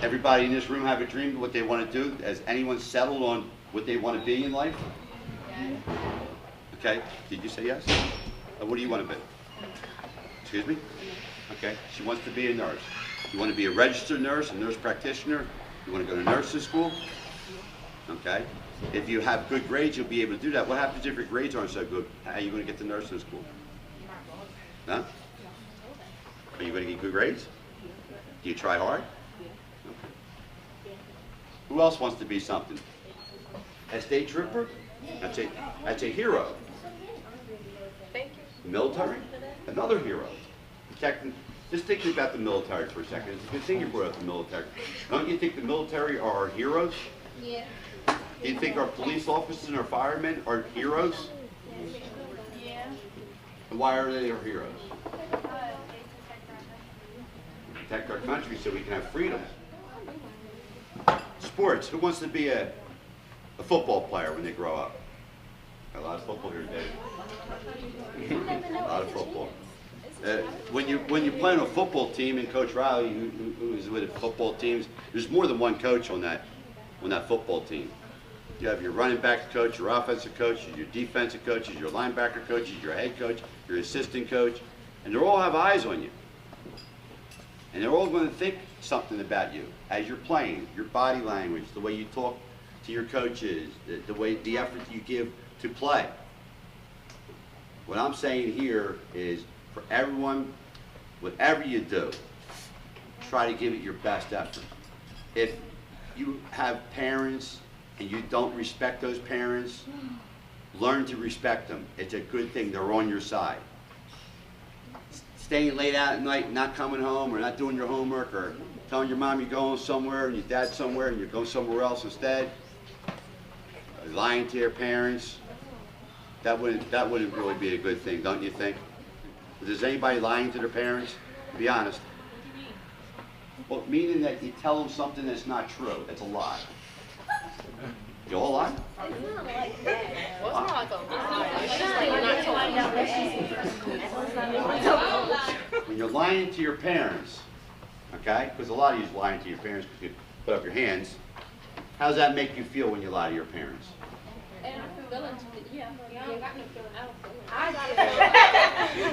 Everybody in this room have a dream of what they want to do? Has anyone settled on what they want to be in life? Okay, did you say yes? What do you want to be? Excuse me? Okay, she wants to be a nurse. You want to be a registered nurse, a nurse practitioner? You want to go to nursing school? Okay. If you have good grades, you'll be able to do that. What happens if your grades aren't so good? How are you going to get to nursing school? Huh? Are you going to get good grades? Do you try hard? Okay. Who else wants to be something? A state trooper? That's a hero. Military? Another hero. Protecting. Just thinking about the military for a second. It's a good thing you brought up the military. Don't you think the military are our heroes? Yeah. Do you think our police officers and our firemen are heroes? Yeah. And why are they our heroes? Protect our country so we can have freedom. Sports. Who wants to be a football player when they grow up? Got a lot of football here today. A lot of football. When you play on a football team, and Coach Riley, who is with the football teams, there's more than one coach on that football team. You have your running back coach, your offensive coach, your defensive coaches, your linebacker coaches, your head coach, your assistant coach, and they all have eyes on you. And they're all going to think something about you as you're playing, your body language, the way you talk to your coaches, the effort you give to play. What I'm saying here is, for everyone, whatever you do, try to give it your best effort. If you have parents and you don't respect those parents, learn to respect them. It's a good thing. They're on your side. Staying late out at night, not coming home, or not doing your homework, or telling your mom you're going somewhere and your dad somewhere and you're going somewhere else instead, lying to your parents, that wouldn't really be a good thing, don't you think? Is anybody lying to their parents? Be honest. Well, meaning that you tell them something that's not true. That's a lie. You all lie? It's not like that. Well, it's not like a lie. When you're lying to your parents, okay? Because a lot of you are lying to your parents because you put up your hands. How does that make you feel when you lie to your parents?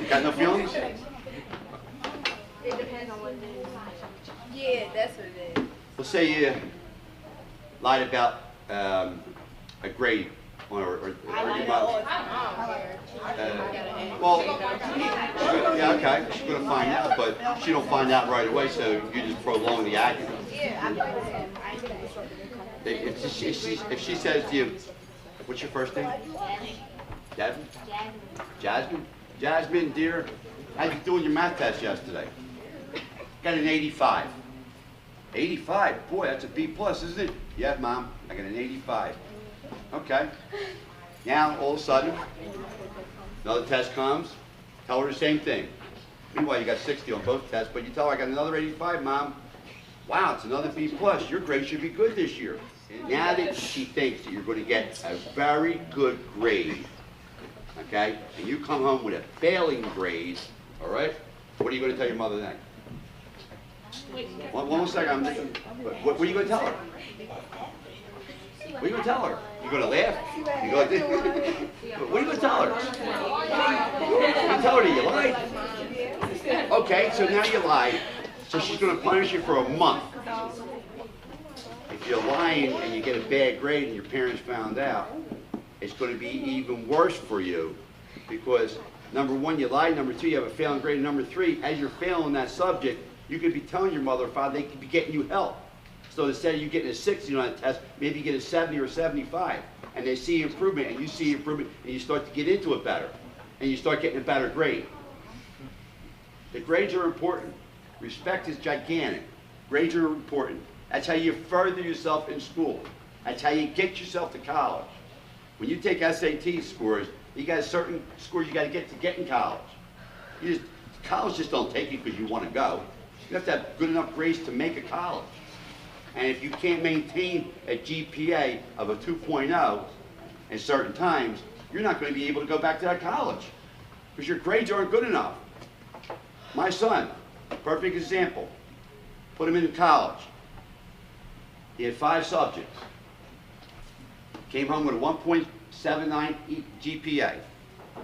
Got no feelings? It depends on what it is. Yeah, that's what it is. Let's say you lied about a grade or your mother. Well, yeah, okay. She's going to find out, but she don't find out right away, so you just prolong the argument. If she says to you, what's your first name? Jasmine? Jasmine? Jasmine, dear, how'd you do on your math test yesterday? Got an 85. 85? Boy, that's a B plus, isn't it? Yeah, Mom, I got an 85. Okay. Now, all of a sudden, another test comes. Tell her the same thing. Meanwhile, you got 60 on both tests, but you tell her, I got another 85, Mom. Wow, it's another B plus. Your grade should be good this year. And now that she thinks that you're going to get a very good grade, okay, and you come home with a failing grade, all right, what are you going to tell your mother then? One more second. What are you going to tell her? What are you going to tell her? You're going to laugh? You're going to what are you going to tell her? You're going to tell her that you lied? Okay, so now you lied. So she's going to punish you for a month. If you're lying and you get a bad grade and your parents found out, it's going to be even worse for you because, number one, you lied. Number two, you have a failing grade. And number three, as you're failing that subject, you could be telling your mother or father they could be getting you help. So instead of you getting a 60 on that test, maybe you get a 70 or 75. And they see improvement, and you see improvement, and you start to get into it better. And you start getting a better grade. The grades are important. Respect is gigantic. Grades are important. That's how you further yourself in school. That's how you get yourself to college. When you take SAT scores, you got a certain score you got to get in college. College just don't take you because you want to go. You have to have good enough grades to make a college. And if you can't maintain a GPA of a 2.0 in certain times, you're not going to be able to go back to that college because your grades aren't good enough. My son, perfect example, put him into college. He had 5 subjects. Came home with a 1.79 GPA,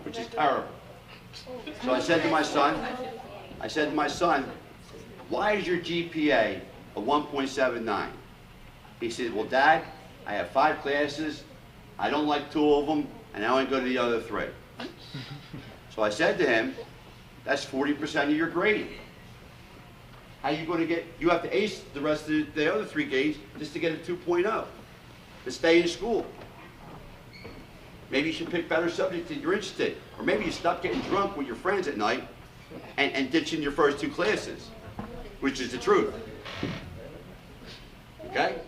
which is terrible. So I said to my son, why is your GPA a 1.79? He said, well, Dad, I have 5 classes, I don't like 2 of them, and I only go to the other 3. So I said to him, that's 40% of your grade. How are you going to get, you have to ace the rest of the other 3 grades just to get a 2.0 to stay in school. Maybe you should pick better subjects that you're interested in. Or maybe you stop getting drunk with your friends at night and ditching your first 2 classes, which is the truth. Okay?